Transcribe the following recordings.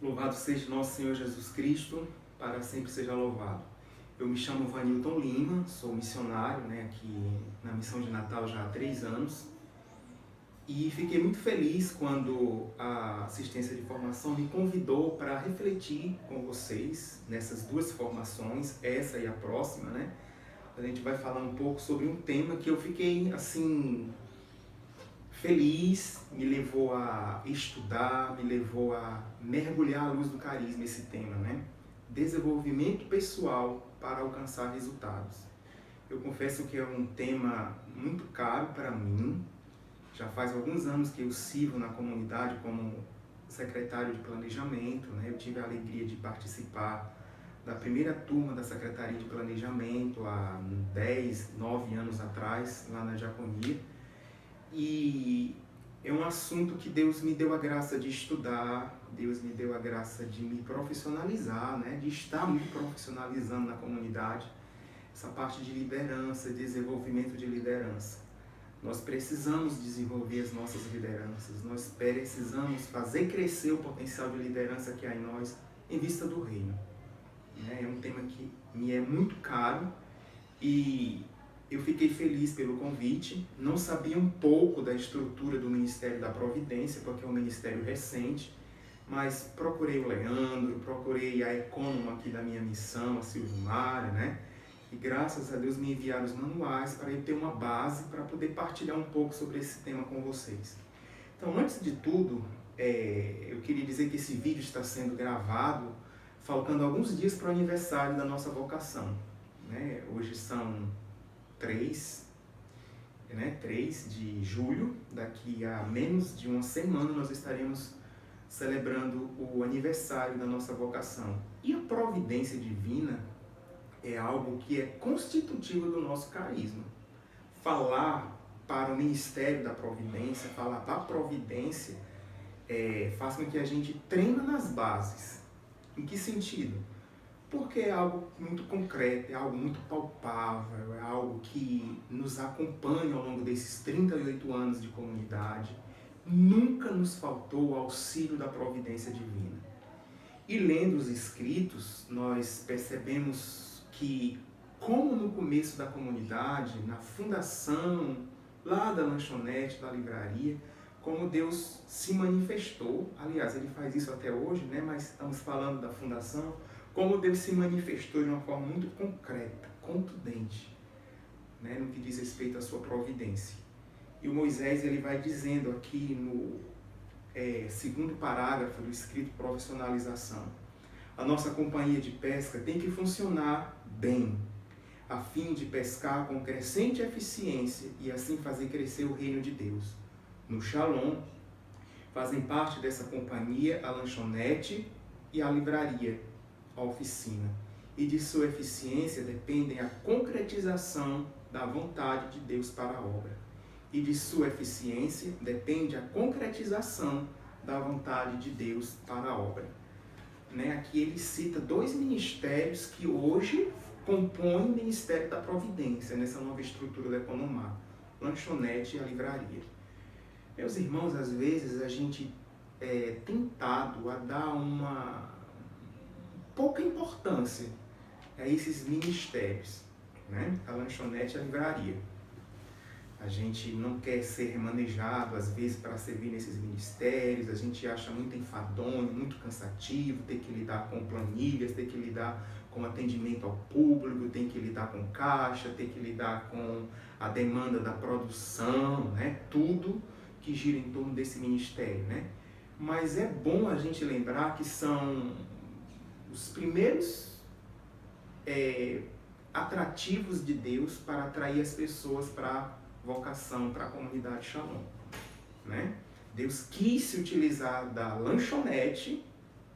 Louvado seja nosso Senhor Jesus Cristo, para sempre seja louvado. Eu me chamo Vanilton Lima, sou missionário aqui na Missão de Natal já há 3 anos. E fiquei muito feliz quando a assistência de formação me convidou para refletir com vocês nessas 2 formações, essa e a próxima, A gente vai falar um pouco sobre um tema que eu fiquei, feliz, me levou a estudar, me levou a mergulhar à luz do carisma esse tema, Desenvolvimento pessoal para alcançar resultados. Eu confesso que é um tema muito caro para mim. Já faz alguns anos que eu sirvo na comunidade como secretário de planejamento, Eu tive a alegria de participar da primeira turma da Secretaria de Planejamento há 10, 9 anos atrás, lá na Diaconia. E é um assunto que Deus me deu a graça de estudar, Deus me deu a graça de me profissionalizar, de estar me profissionalizando na comunidade. Essa parte de liderança, desenvolvimento de liderança. Nós precisamos desenvolver as nossas lideranças, nós precisamos fazer crescer o potencial de liderança que há em nós em vista do reino. É um tema que me é muito caro e eu fiquei feliz pelo convite. Não sabia um pouco da estrutura do Ministério da Providência, porque é um ministério recente, mas procurei o Leandro, procurei a ecônoma aqui da minha missão, a Silvimara, E graças a Deus me enviaram os manuais para eu ter uma base para poder partilhar um pouco sobre esse tema com vocês. Então, antes de tudo, eu queria dizer que esse vídeo está sendo gravado faltando alguns dias para o aniversário da nossa vocação. Hoje são 3 de julho, daqui a menos de uma semana nós estaremos celebrando o aniversário da nossa vocação. E a providência divina é algo que é constitutivo do nosso carisma. Falar para o ministério da providência, falar da providência, faz com que a gente treine nas bases. Em que sentido? Porque é algo muito concreto, é algo muito palpável, é algo que nos acompanha ao longo desses 38 anos de comunidade. Nunca nos faltou o auxílio da providência divina. E lendo os escritos, nós percebemos que, como no começo da comunidade, na fundação, lá da lanchonete, da livraria, como Deus se manifestou, aliás, Ele faz isso até hoje, mas estamos falando da fundação, como Deus se manifestou de uma forma muito concreta, contundente, no que diz respeito à sua providência. E o Moisés, ele vai dizendo aqui no segundo parágrafo do escrito Profissionalização: a nossa companhia de pesca tem que funcionar bem, a fim de pescar com crescente eficiência e assim fazer crescer o reino de Deus. No Shalom, fazem parte dessa companhia a lanchonete e a livraria, a oficina. E de sua eficiência dependem a concretização da vontade de Deus para a obra. E de sua eficiência depende a concretização da vontade de Deus para a obra. Aqui ele cita 2 ministérios que hoje compõem o Ministério da Providência, nessa nova estrutura da Economar, lanchonete e a livraria. Meus irmãos, às vezes a gente é tentado a dar uma pouca importância a esses ministérios, a lanchonete e a livraria. A gente não quer ser remanejado, às vezes, para servir nesses ministérios. A gente acha muito enfadonho, muito cansativo, ter que lidar com planilhas, ter que lidar com atendimento ao público, ter que lidar com caixa, ter que lidar com a demanda da produção, Tudo que gira em torno desse ministério, Mas é bom a gente lembrar que são os primeiros atrativos de Deus para atrair as pessoas para a vocação, para a comunidade Shalom. Deus quis se utilizar da lanchonete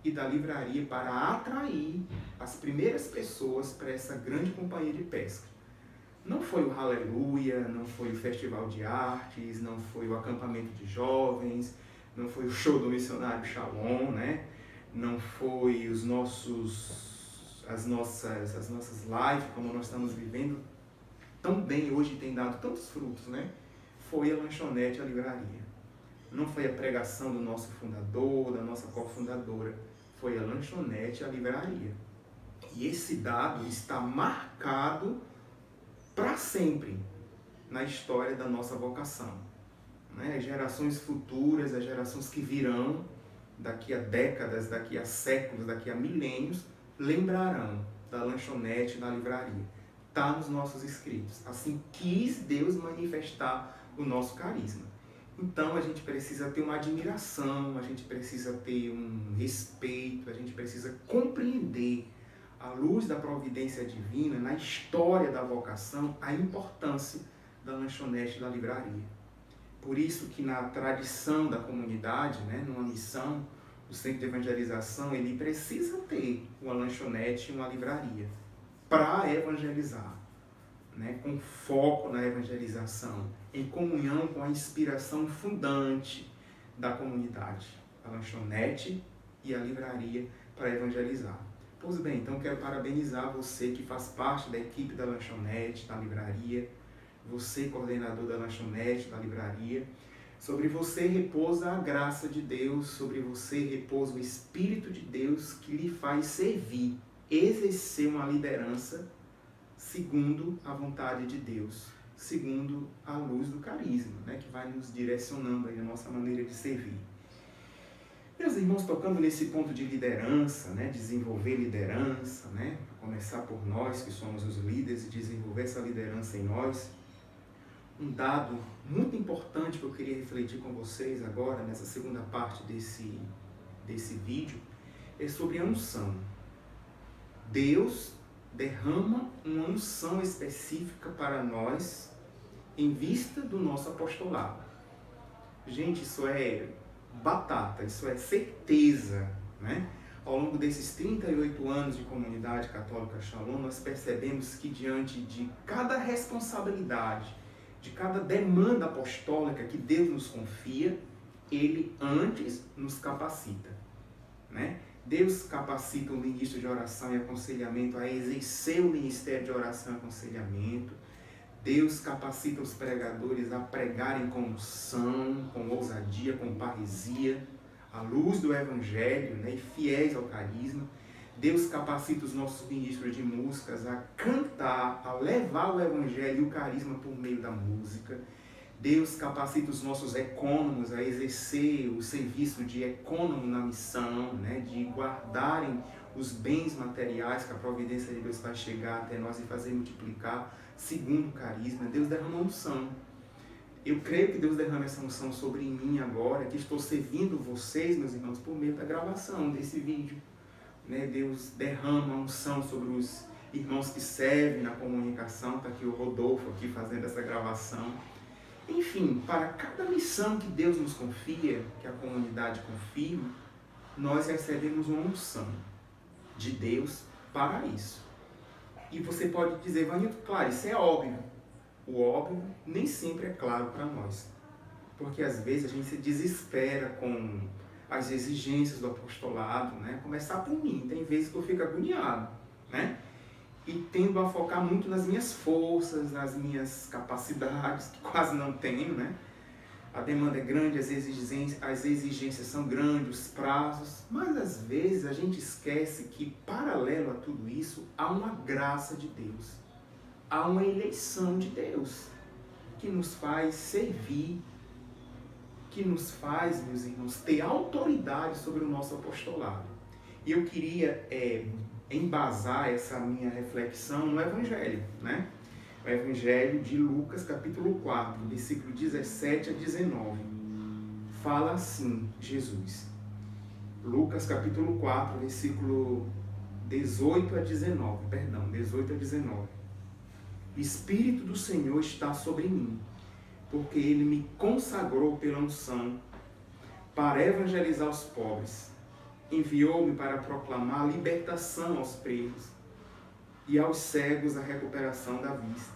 e da livraria para atrair as primeiras pessoas para essa grande companhia de pesca. Não foi o Aleluia, não foi o Festival de Artes, não foi o acampamento de jovens, não foi o show do missionário Shalom, Não foi as nossas lives, como nós estamos vivendo tão bem hoje, tem dado tantos frutos, Foi a lanchonete e a livraria. Não foi a pregação do nosso fundador, da nossa cofundadora. foi a lanchonete e a livraria. E esse dado está marcado para sempre na história da nossa vocação. Né? As gerações futuras, as gerações que virão, daqui a décadas, daqui a séculos, daqui a milênios, lembrarão da lanchonete e da livraria. Está nos nossos escritos. Assim quis Deus manifestar o nosso carisma. Então a gente precisa ter uma admiração, a gente precisa ter um respeito, a gente precisa compreender, à luz da providência divina, na história da vocação, a importância da lanchonete e da livraria. Por isso que na tradição da comunidade, né, numa missão, o centro de evangelização, ele precisa ter uma lanchonete e uma livraria para evangelizar, né, com foco na evangelização, em comunhão com a inspiração fundante da comunidade, a lanchonete e a livraria para evangelizar. Pois bem, então quero parabenizar você que faz parte da equipe da lanchonete, da livraria, você coordenador da lanchonete, da livraria. Sobre você repousa a graça de Deus, sobre você repousa o Espírito de Deus que lhe faz servir, exercer uma liderança segundo a vontade de Deus, segundo a luz do carisma, né, que vai nos direcionando aí a nossa maneira de servir. Meus irmãos, tocando nesse ponto de liderança, né, desenvolver liderança, né, começar por nós que somos os líderes e desenvolver essa liderança em nós, um dado muito importante que eu queria refletir com vocês agora, nessa segunda parte desse vídeo, é sobre a unção. Deus derrama uma unção específica para nós em vista do nosso apostolado. Gente, isso é batata, isso é certeza, né? Ao longo desses 38 anos de comunidade católica Shalom, nós percebemos que diante de cada responsabilidade, de cada demanda apostólica que Deus nos confia, Ele antes nos capacita, né? Deus capacita o ministro de oração e aconselhamento a exercer o ministério de oração e aconselhamento. Deus capacita os pregadores a pregarem com unção, com ousadia, com parresia, à luz do Evangelho, né, e fiéis ao carisma. Deus capacita os nossos ministros de músicas a cantar, a levar o Evangelho e o carisma por meio da música. Deus capacita os nossos ecônomos a exercer o serviço de ecônomo na missão, né, de guardarem os bens materiais que a providência de Deus vai chegar até nós e fazer multiplicar segundo o carisma. Deus derrama unção. Eu creio que Deus derrama essa unção sobre mim agora, que estou servindo vocês, meus irmãos, por meio da gravação desse vídeo. Né? Deus derrama unção sobre os irmãos que servem na comunicação. Está aqui o Rodolfo aqui fazendo essa gravação. Enfim, para cada missão que Deus nos confia, que a comunidade confia, nós recebemos uma unção de Deus para isso. E você pode dizer, Vanilton, claro, isso é óbvio. O óbvio nem sempre é claro para nós. Porque às vezes a gente se desespera com as exigências do apostolado, né? Começar por mim, tem vezes que eu fico agoniado, né? E tendo a focar muito nas minhas forças, nas minhas capacidades, que quase não tenho, né? A demanda é grande, as exigências são grandes, os prazos, mas às vezes a gente esquece que, paralelo a tudo isso, há uma graça de Deus, há uma eleição de Deus, que nos faz servir, que nos faz, meus irmãos, ter autoridade sobre o nosso apostolado. E eu queria embasar essa minha reflexão no Evangelho, né? O Evangelho de Lucas, capítulo 4, versículo 17 a 19. Fala assim, Jesus. Lucas, capítulo 4, versículo 18 a 19. O Espírito do Senhor está sobre mim, porque Ele me consagrou pela unção para evangelizar os pobres. Enviou-me para proclamar a libertação aos presos e aos cegos a recuperação da vista,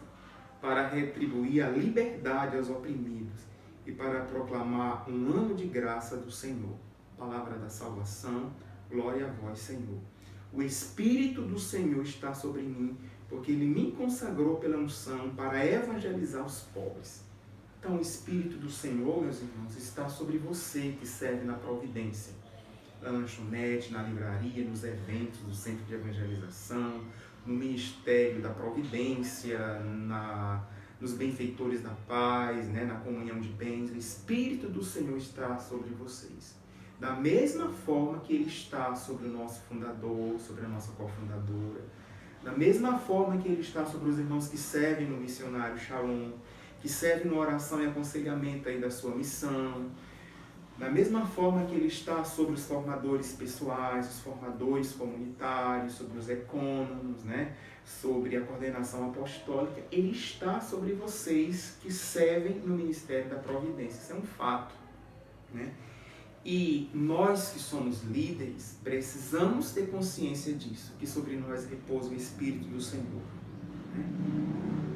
para retribuir a liberdade aos oprimidos e para proclamar um ano de graça do Senhor. Palavra da salvação, glória a vós, Senhor. O Espírito do Senhor está sobre mim, porque Ele me consagrou pela unção para evangelizar os pobres. Então, o Espírito do Senhor, meus irmãos, está sobre você que serve na providência. na lanchonete, na livraria, nos eventos do Centro de Evangelização, no Ministério da Providência, nos benfeitores da paz, né, na comunhão de bens. O Espírito do Senhor está sobre vocês. Da mesma forma que Ele está sobre o nosso fundador, sobre a nossa cofundadora. Da mesma forma que Ele está sobre os irmãos que servem no missionário Shalom, que servem na oração e aconselhamento aí da sua missão. Da mesma forma que Ele está sobre os formadores pessoais, os formadores comunitários, sobre os ecônomos, né? Sobre a coordenação apostólica, Ele está sobre vocês que servem no Ministério da Providência. Isso é um fato, né? E nós que somos líderes, precisamos ter consciência disso, que sobre nós repousa o Espírito do Senhor.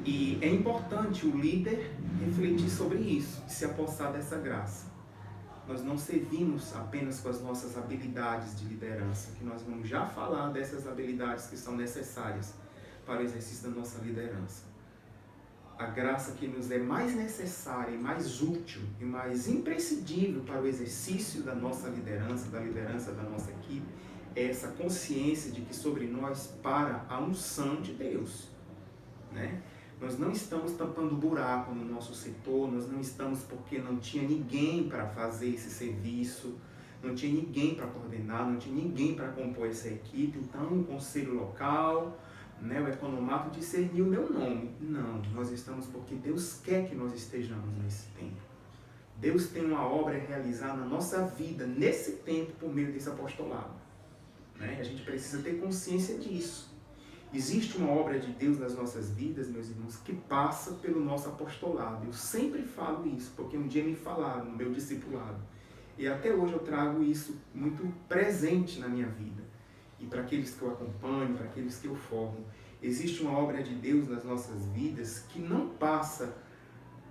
E é importante o líder refletir sobre isso, se apossar dessa graça. Nós não servimos apenas com as nossas habilidades de liderança, que nós vamos já falar dessas habilidades que são necessárias para o exercício da nossa liderança. A graça que nos é mais necessária e mais útil e mais imprescindível para o exercício da nossa liderança, da liderança da nossa equipe, é essa consciência de que sobre nós para a unção de Deus, né? Nós não estamos tampando buraco no nosso setor, nós não estamos porque não tinha ninguém para fazer esse serviço, não tinha ninguém para coordenar, não tinha ninguém para compor essa equipe, então o conselho local, né, o economato discerniu o meu nome. Não, nós estamos porque Deus quer que nós estejamos nesse tempo. Deus tem uma obra a realizar na nossa vida, nesse tempo, por meio desse apostolado. Né? A gente precisa ter consciência disso. Existe uma obra de Deus nas nossas vidas, meus irmãos, que passa pelo nosso apostolado. Eu sempre falo isso, porque um dia me falaram no meu discipulado. E até hoje eu trago isso muito presente na minha vida. E para aqueles que eu acompanho, para aqueles que eu formo. Existe uma obra de Deus nas nossas vidas que não passa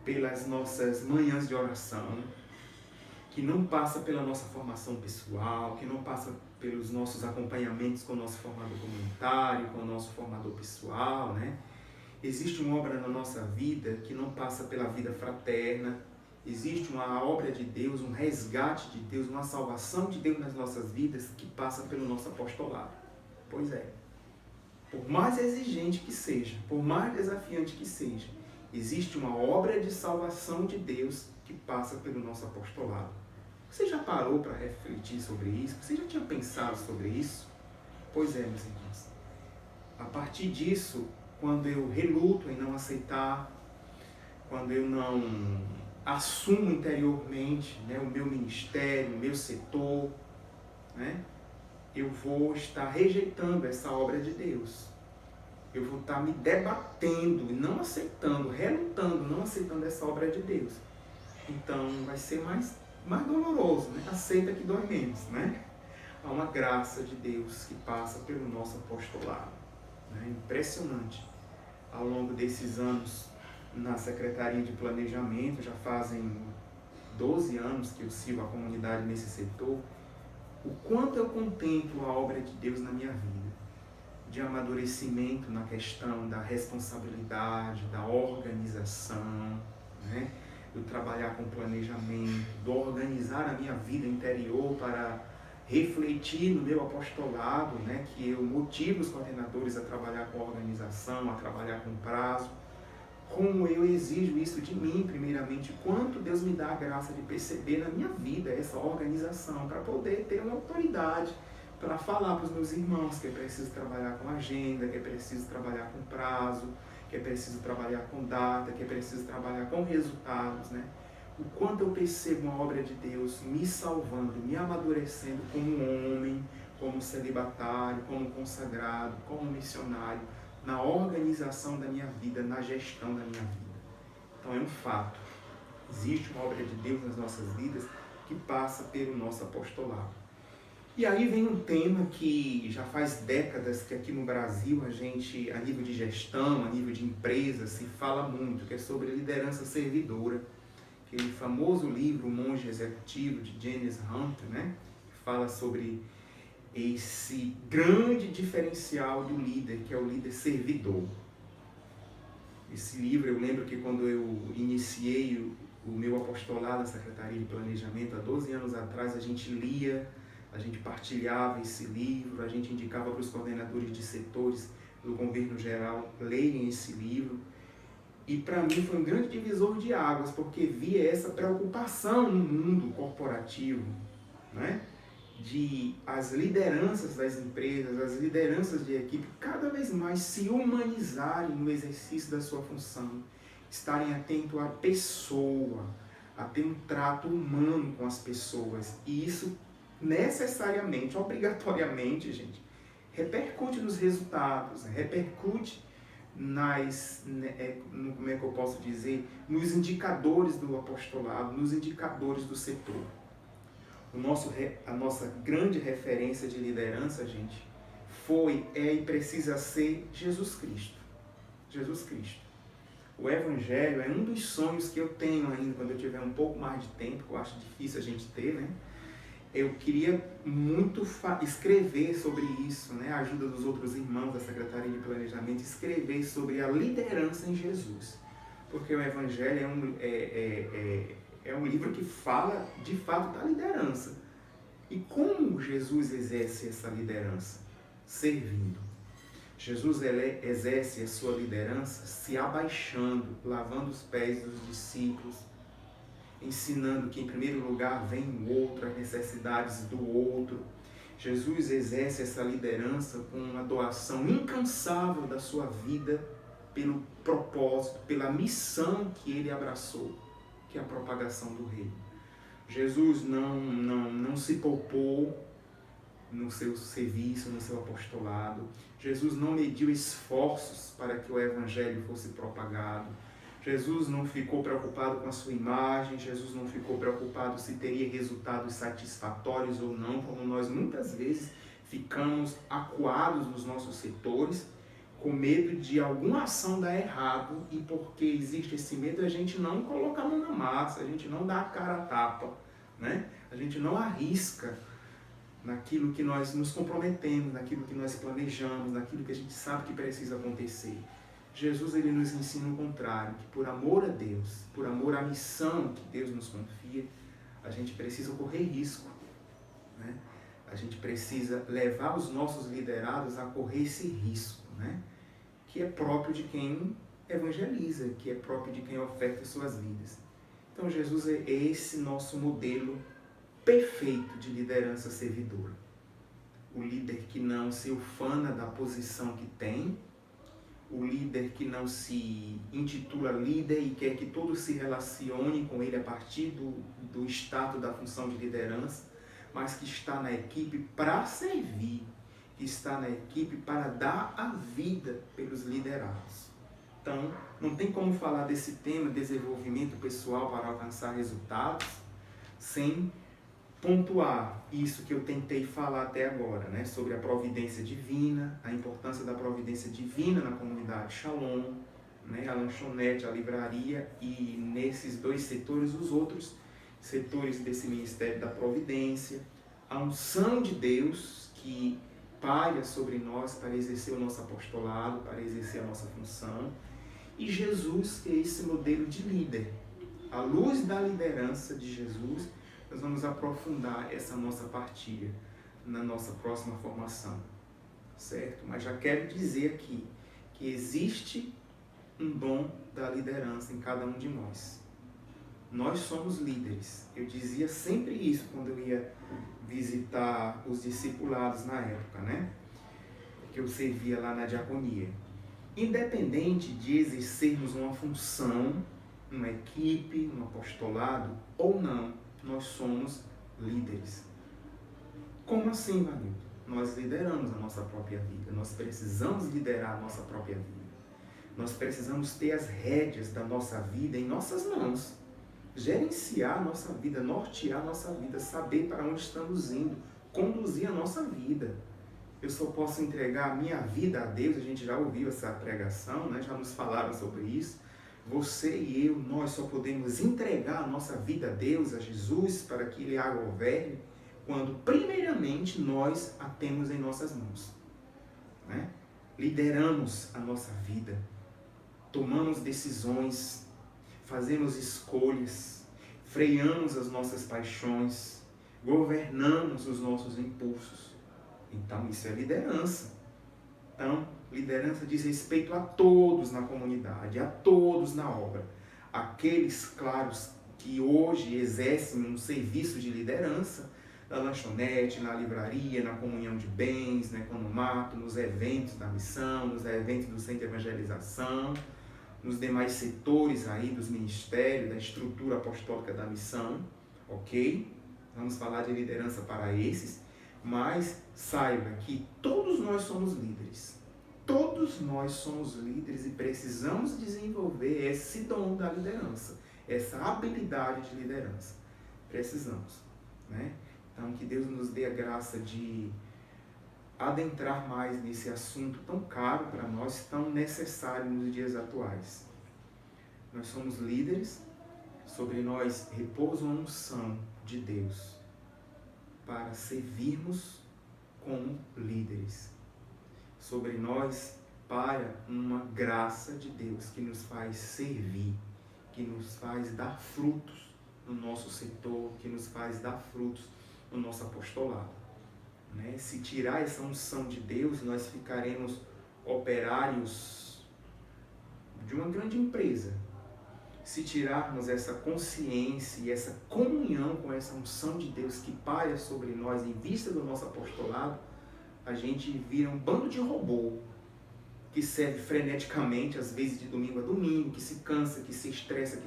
pelas nossas manhãs de oração, que não passa pela nossa formação pessoal, que não passa pelos nossos acompanhamentos com o nosso formador comunitário, com o nosso formador pessoal, né? Existe uma obra na nossa vida que não passa pela vida fraterna. Existe uma obra de Deus, um resgate de Deus, uma salvação de Deus nas nossas vidas que passa pelo nosso apostolado. Pois é. Por mais exigente que seja, por mais desafiante que seja, existe uma obra de salvação de Deus que passa pelo nosso apostolado. Você já parou para refletir sobre isso? Você já tinha pensado sobre isso? Pois é, meus irmãos. A partir disso, quando eu reluto em não aceitar, quando eu não assumo interiormente, né, o meu ministério, o meu setor, né, eu vou estar rejeitando essa obra de Deus. Eu vou estar me debatendo e não aceitando, relutando, não aceitando essa obra de Deus. Então vai ser mais doloroso, né? Aceita que dói menos, né? Há uma graça de Deus que passa pelo nosso apostolado. Né? Impressionante. Ao longo desses anos na Secretaria de Planejamento, já fazem 12 anos que eu sirvo a comunidade nesse setor, o quanto eu contemplo a obra de Deus na minha vida, de amadurecimento na questão da responsabilidade, da organização, né? Do trabalhar com planejamento, do organizar a minha vida interior para refletir no meu apostolado, né? Que eu motivo os coordenadores a trabalhar com organização, a trabalhar com prazo, como eu exijo isso de mim, primeiramente, quanto Deus me dá a graça de perceber na minha vida essa organização, para poder ter uma autoridade, para falar para os meus irmãos que é preciso trabalhar com agenda, que é preciso trabalhar com prazo, que é preciso trabalhar com data, que é preciso trabalhar com resultados, né? O quanto eu percebo uma obra de Deus me salvando, me amadurecendo como homem, como celibatário, como consagrado, como missionário, na organização da minha vida, na gestão da minha vida. Então é um fato. Existe uma obra de Deus nas nossas vidas que passa pelo nosso apostolado. E aí vem um tema que já faz décadas que aqui no Brasil a gente, a nível de gestão, a nível de empresa, se fala muito, que é sobre liderança servidora. Aquele famoso livro, O Monge Executivo, de James Hunter, né? Que fala sobre esse grande diferencial do líder, que é o líder servidor. Esse livro, eu lembro que quando eu iniciei o meu apostolado na Secretaria de Planejamento, há 12 anos atrás, a gente lia a gente partilhava esse livro, a gente indicava para os coordenadores de setores do governo geral lerem esse livro. E para mim foi um grande divisor de águas, porque via essa preocupação no mundo corporativo, né? De as lideranças das empresas, as lideranças de equipe, cada vez mais se humanizarem no exercício da sua função, estarem atentos à pessoa, a ter um trato humano com as pessoas. E isso necessariamente, obrigatoriamente, gente, repercute nos resultados, repercute como é que eu posso dizer, nos indicadores do apostolado, nos indicadores do setor. A nossa grande referência de liderança, gente, é e precisa ser Jesus Cristo. Jesus Cristo. O Evangelho é um dos sonhos que eu tenho ainda, quando eu tiver um pouco mais de tempo, que eu acho difícil a gente ter, né? Eu queria muito escrever sobre isso, né? A ajuda dos outros irmãos da Secretaria de Planejamento, escrever sobre a liderança em Jesus. Porque o Evangelho é um livro que fala, de fato, da liderança. E como Jesus exerce essa liderança? Servindo. Jesus exerce a sua liderança se abaixando, lavando os pés dos discípulos, ensinando que em primeiro lugar vem o outro, as necessidades do outro. Jesus exerce essa liderança com uma doação incansável da sua vida pelo propósito, pela missão que ele abraçou, que é a propagação do reino. Jesus não se poupou no seu serviço, no seu apostolado. Jesus não mediu esforços para que o Evangelho fosse propagado. Jesus não ficou preocupado com a sua imagem, Jesus não ficou preocupado se teria resultados satisfatórios ou não, como nós muitas vezes ficamos acuados nos nossos setores, com medo de alguma ação dar errado, e porque existe esse medo, a gente não coloca a mão na massa, a gente não dá a cara a tapa, né? A gente não arrisca naquilo que nós nos comprometemos, naquilo que nós planejamos, naquilo que a gente sabe que precisa acontecer. Jesus, ele nos ensina o contrário, que por amor a Deus, por amor à missão que Deus nos confia, a gente precisa correr risco, né? A gente precisa levar os nossos liderados a correr esse risco, né? Que é próprio de quem evangeliza, que é próprio de quem oferta suas vidas. Então Jesus é esse nosso modelo perfeito de liderança servidora. O líder que não se ufana da posição que tem, o líder que não se intitula líder e quer que todos se relacionem com ele a partir do status da função de liderança, mas que está na equipe para servir, que está na equipe para dar a vida pelos liderados. Então, não tem como falar desse tema, desenvolvimento pessoal para alcançar resultados, sem pontuar isso que eu tentei falar até agora, né? Sobre a providência divina, a importância da providência divina na comunidade Shalom, né? A lanchonete, a livraria, e nesses dois setores, os outros setores desse ministério da providência, a unção de Deus que paira sobre nós para exercer o nosso apostolado, para exercer a nossa função, e Jesus, que é esse modelo de líder. À luz da liderança de Jesus, nós vamos aprofundar essa nossa partilha na nossa próxima formação, certo? Mas já quero dizer aqui que existe um dom da liderança em cada um de nós. Nós somos líderes. Eu dizia sempre isso quando eu ia visitar os discipulados na época, né? Que eu servia lá na diaconia. Independente de exercermos uma função, uma equipe, um apostolado ou não, nós somos líderes. Como assim, Vanildo? Nós lideramos a nossa própria vida. Nós precisamos liderar a nossa própria vida. Nós precisamos ter as rédeas da nossa vida em nossas mãos. Gerenciar a nossa vida, nortear a nossa vida, saber para onde estamos indo, conduzir a nossa vida. Eu só posso entregar a minha vida a Deus, a gente já ouviu essa pregação, né? Já nos falaram sobre isso. Você e eu, nós só podemos entregar a nossa vida a Deus, a Jesus, para que Ele a governe, quando primeiramente nós a temos em nossas mãos, né? Lideramos a nossa vida, tomamos decisões, fazemos escolhas, freamos as nossas paixões, governamos os nossos impulsos. Então, isso é liderança. Então, liderança diz respeito a todos na comunidade, a todos na obra. Aqueles, claro, que hoje exercem um serviço de liderança, na lanchonete, na livraria, na comunhão de bens, no economato, nos eventos da missão, nos eventos do centro de evangelização, nos demais setores aí dos ministérios, da estrutura apostólica da missão, ok? Vamos falar de liderança para esses, mas saiba que todos nós somos líderes. Todos nós somos líderes e precisamos desenvolver esse dom da liderança, essa habilidade de liderança. Precisamos, né? Então, que Deus nos dê a graça de adentrar mais nesse assunto tão caro para nós, tão necessário nos dias atuais. Nós somos líderes, sobre nós repousa uma unção de Deus para servirmos como líderes. Sobre nós paira uma graça de Deus que nos faz servir, que nos faz dar frutos no nosso setor, que nos faz dar frutos no nosso apostolado. Né? Se tirar essa unção de Deus, nós ficaremos operários de uma grande empresa. Se tirarmos essa consciência e essa comunhão com essa unção de Deus que paira sobre nós em vista do nosso apostolado, a gente vira um bando de robô que serve freneticamente, às vezes de domingo a domingo, que se cansa, que se estressa,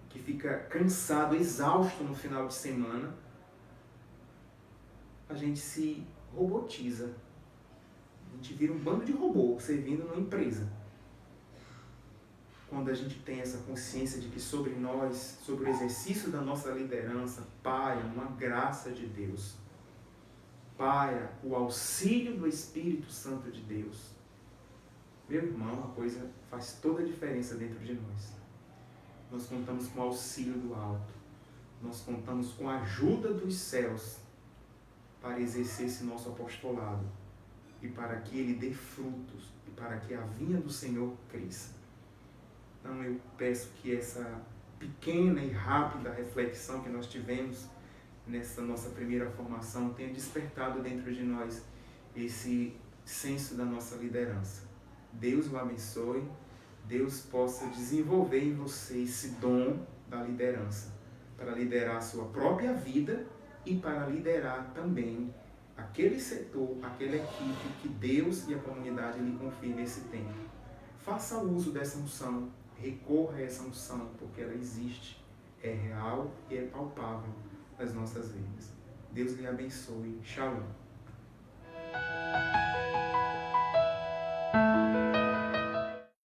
que fica cansado, exausto no final de semana. A gente se robotiza. A gente vira um bando de robô servindo numa empresa. Quando a gente tem essa consciência de que sobre nós, sobre o exercício da nossa liderança, paira uma graça de Deus, paira o auxílio do Espírito Santo de Deus. Meu irmão, a coisa faz toda a diferença dentro de nós. Nós contamos com o auxílio do alto. Nós contamos com a ajuda dos céus para exercer esse nosso apostolado e para que ele dê frutos e para que a vinha do Senhor cresça. Então eu peço que essa pequena e rápida reflexão que nós tivemos nessa nossa primeira formação tenha despertado dentro de nós esse senso da nossa liderança. Deus o abençoe, Deus possa desenvolver em você esse dom da liderança, para liderar a sua própria vida e para liderar também aquele setor, aquela equipe que Deus e a comunidade lhe confiem nesse tempo. Faça uso dessa unção, recorra a essa unção, porque ela existe, é real e é palpável nas nossas vidas. Deus lhe abençoe. Shalom.